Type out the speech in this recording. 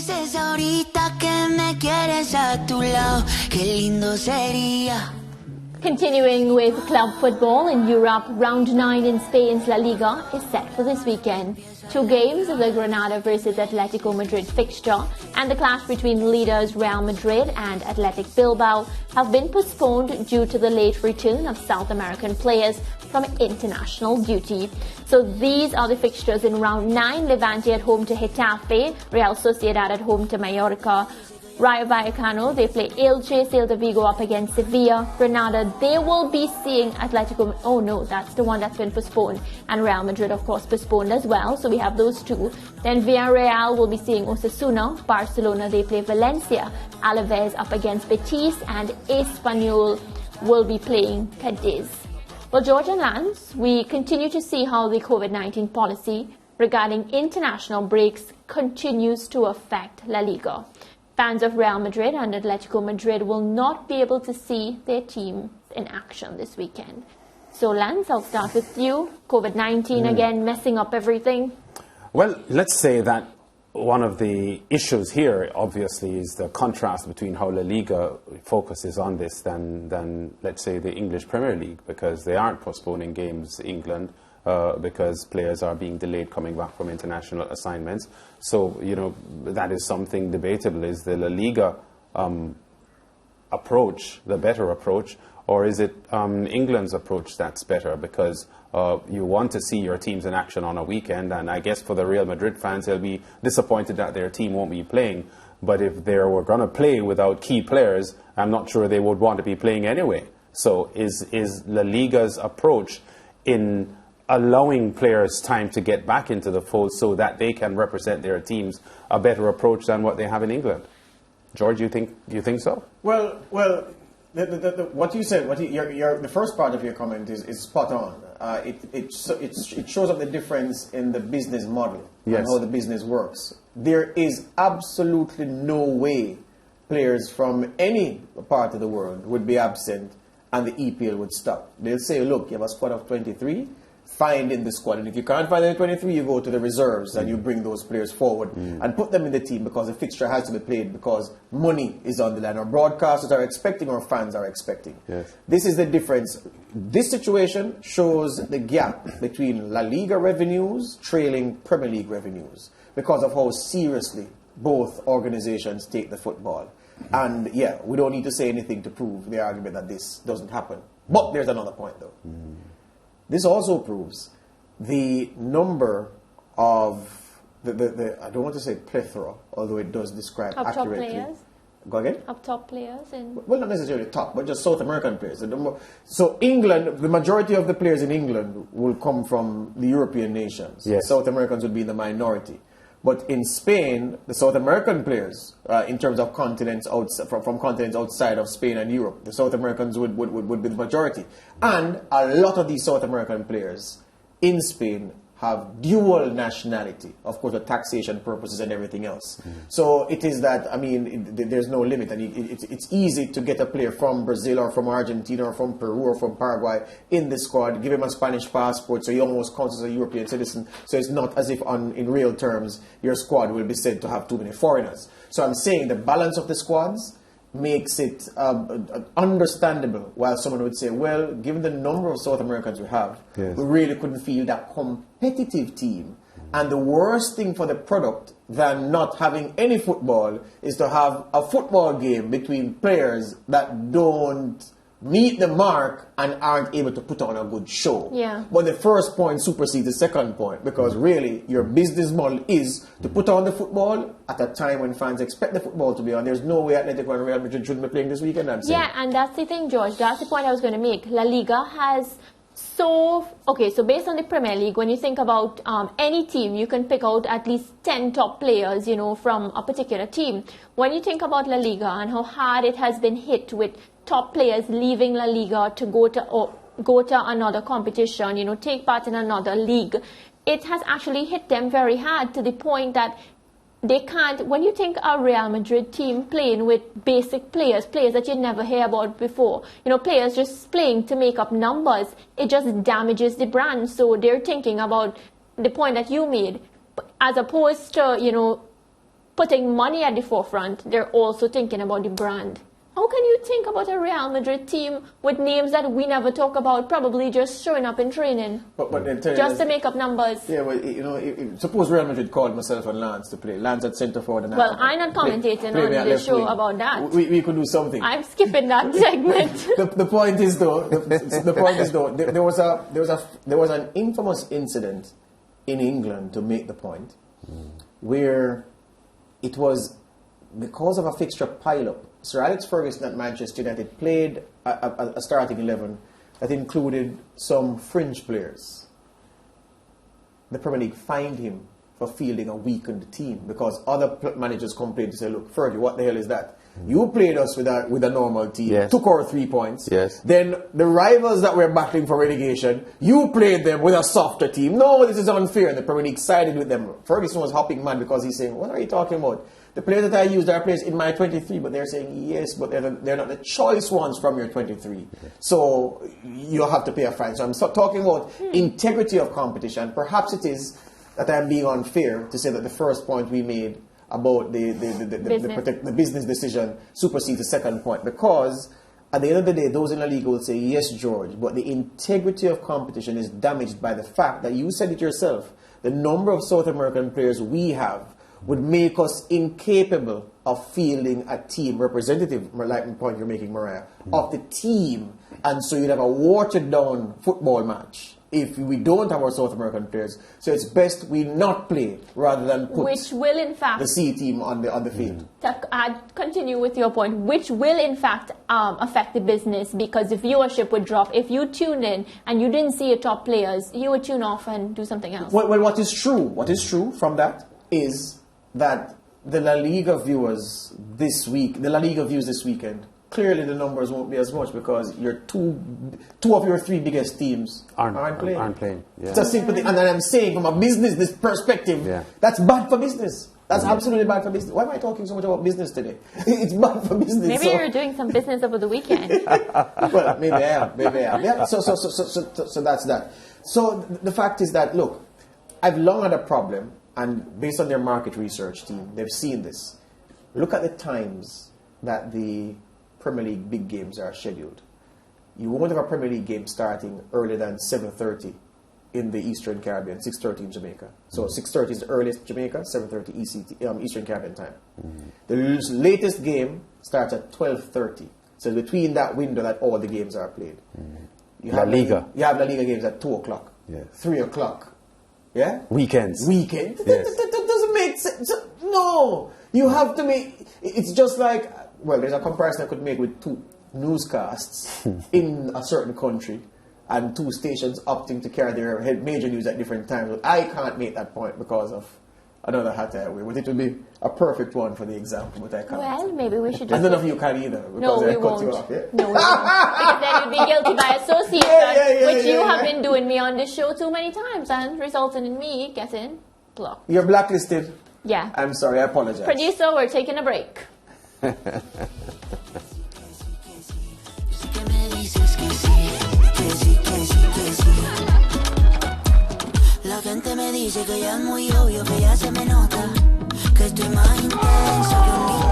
dices ahorita que me quieres a tu lado, qué lindo sería. Continuing with club football in Europe, round 9 in Spain's La Liga is set for this weekend. 2 games of the Granada versus Atletico Madrid fixture and the clash between leaders Real Madrid and Athletic Bilbao have been postponed due to the late return of South American players from international duty. So these are the fixtures in round 9. Levante at home to Getafe, Real Sociedad at home to Mallorca, Rayo Vallecano, they play Elche, Celta Vigo up against Sevilla. Granada, they will be seeing Atletico, oh no, that's the one that's been postponed. And Real Madrid, of course, postponed as well, so we have those two. Then Villarreal will be seeing Osasuna. Barcelona, they play Valencia. Alaves up against Betis, and Espanyol will be playing Cadiz. Well, George and Lance, we continue to see how the COVID-19 policy regarding international breaks continues to affect La Liga. Fans of Real Madrid and Atletico Madrid will not be able to see their team in action this weekend. So, Lance, I'll start with you. COVID-19 again messing up everything. Well, let's say that one of the issues here, obviously, is the contrast between how La Liga focuses on this than let's say, the English Premier League, because they aren't postponing games, England, because players are being delayed coming back from international assignments. So, you know, that is something debatable. Is the La Liga approach the better approach, or is it England's approach that's better? Because you want to see your teams in action on a weekend, and I guess for the Real Madrid fans, they'll be disappointed that their team won't be playing. But if they were going to play without key players, I'm not sure they would want to be playing anyway. So is La Liga's approach in allowing players time to get back into the fold so that they can represent their teams a better approach than what they have in England? George, you think so? Well, what you said, the first part of your comment is spot on. It shows up the difference in the business model and how the business works. There is absolutely no way players from any part of the world would be absent and the EPL would stop. They'll say, look, you have a squad of 23, find in the squad. And if you can't find the 23, you go to the reserves and you bring those players forward and put them in the team, because the fixture has to be played, because money is on the line. Our broadcasters are expecting, our fans are expecting. Yes. This is the difference. This situation shows the gap between La Liga revenues trailing Premier League revenues because of how seriously both organizations take the football. And yeah, we don't need to say anything to prove the argument that this doesn't happen. But there's another point though. This also proves the number of the I don't want to say plethora, although it does describe Top accurately. players? Go again? Up top players? Well, not necessarily top, but just South American players. So England, the majority of the players in England will come from the European nations. Yes. South Americans would be in the minority. But in Spain, the South American players, in terms of continents from continents outside of Spain and Europe, the South Americans would be the majority. And a lot of these South American players in Spain have dual nationality, of course, for taxation purposes and everything else. So it is that, I mean, there's no limit. And it's easy to get a player from Brazil or from Argentina or from Peru or from Paraguay in the squad, give him a Spanish passport, so he almost counts as a European citizen. So it's not as if in real terms your squad will be said to have too many foreigners. So I'm saying the balance of the squads makes it understandable, while someone would say, well, given the number of South Americans we have, we really couldn't field that competitive team. And the worst thing for the product than not having any football is to have a football game between players that don't meet the mark and aren't able to put on a good show. Yeah. But the first point supersedes the second point, because really your business model is to put on the football at a time when fans expect the football to be on. There's no way Atletico and Real Madrid shouldn't be playing this weekend, I'm saying. Yeah, and that's the thing, George. That's the point I was going to make. La Liga has so based on the Premier League, when you think about any team, you can pick out at least 10 top players, you know, from a particular team. When you think about La Liga and how hard it has been hit with top players leaving La Liga to go to another competition, you know, take part in another league, it has actually hit them very hard, to the point that they can't. When you think a Real Madrid team playing with basic players that you never hear about before, you know, players just playing to make up numbers, it just damages the brand. So they're thinking about the point that you made, as opposed to, you know, putting money at the forefront, they're also thinking about the brand. How can you think about a Real Madrid team with names that we never talk about, probably just showing up in training, but just to make up numbers? Yeah, well, you know, suppose Real Madrid called myself and Lance to play. Lance at centre forward. And well, I'm not commentating on the show about that. We could do something. I'm skipping that segment. The point is though, there was an infamous incident in England, to make the point, where it was because of a fixture pile-up. Sir Alex Ferguson at Manchester United played a starting 11 that included some fringe players. The Premier League fined him for fielding a weakened team because other managers complained to say, look, Fergie, what the hell is that? You played us with a normal team, yes. took our 3 points. Yes. Then the rivals that were battling for relegation, you played them with a softer team. No, this is unfair. And the Premier League sided with them. Ferguson was hopping mad because he's saying, what are you talking about? The players that I used are players in my 23, but they're saying yes, but they're not the choice ones from your 23. So you have to pay a fine. So I'm talking about integrity of competition. Perhaps it is that I'm being unfair to say that the first point we made about the business decision supersedes the second point, because at the end of the day, those in the league will say, yes, George, but the integrity of competition is damaged by the fact that you said it yourself. The number of South American players we have would make us incapable of fielding a team representative, like the point you're making, Mariah, of the team. And so you'd have a watered down football match if we don't have our South American players. So it's best we not play rather than put which will in fact the C team on the field. To continue with your point, which will in fact affect the business, because the viewership would drop. If you tuned in and you didn't see your top players, you would tune off and do something else. Well, what is true from that is that the La Liga views this weekend, clearly the numbers won't be as much because your two of your 3 biggest teams aren't playing. Yeah. It's a simple thing. And then I'm saying from a business perspective, that's bad for business. That's absolutely bad for business. Why am I talking so much about business today? It's bad for business. Maybe you're doing some business over the weekend. Well, maybe I am. Yeah. So that's that. So the fact is that, look, I've long had a problem. And based on their market research team, they've seen this. Look at the times that the Premier League big games are scheduled. You won't have a Premier League game starting earlier than 7:30 in the Eastern Caribbean, 6:30 in Jamaica. So 6:30 is the earliest Jamaica, 7:30 Eastern Caribbean time. The latest game starts at 12:30. So between that window that all the games are played. You have Liga. You have La Liga games at 2 o'clock, 3 o'clock. Yeah? Weekends. Weekend? Yes. That doesn't make sense. No. You have to make... It's just like... Well, there's a comparison I could make with 2 newscasts in a certain country and 2 stations opting to carry their major news at different times. But I can't make that point because of another hat I wear. But it would be a perfect one for the example, but I can't. Well, maybe we should And none of you can either. No, we won't. You off, yeah? No, we won't. Because then you'd be guilty by association, which you have been doing me on this show too many times and resulting in me getting blocked. You're blacklisted. Yeah. I'm sorry, I apologize. Producer, we're taking a break. La gente me dice que ya es muy obvio, que ya se me nota, que estoy más intenso que un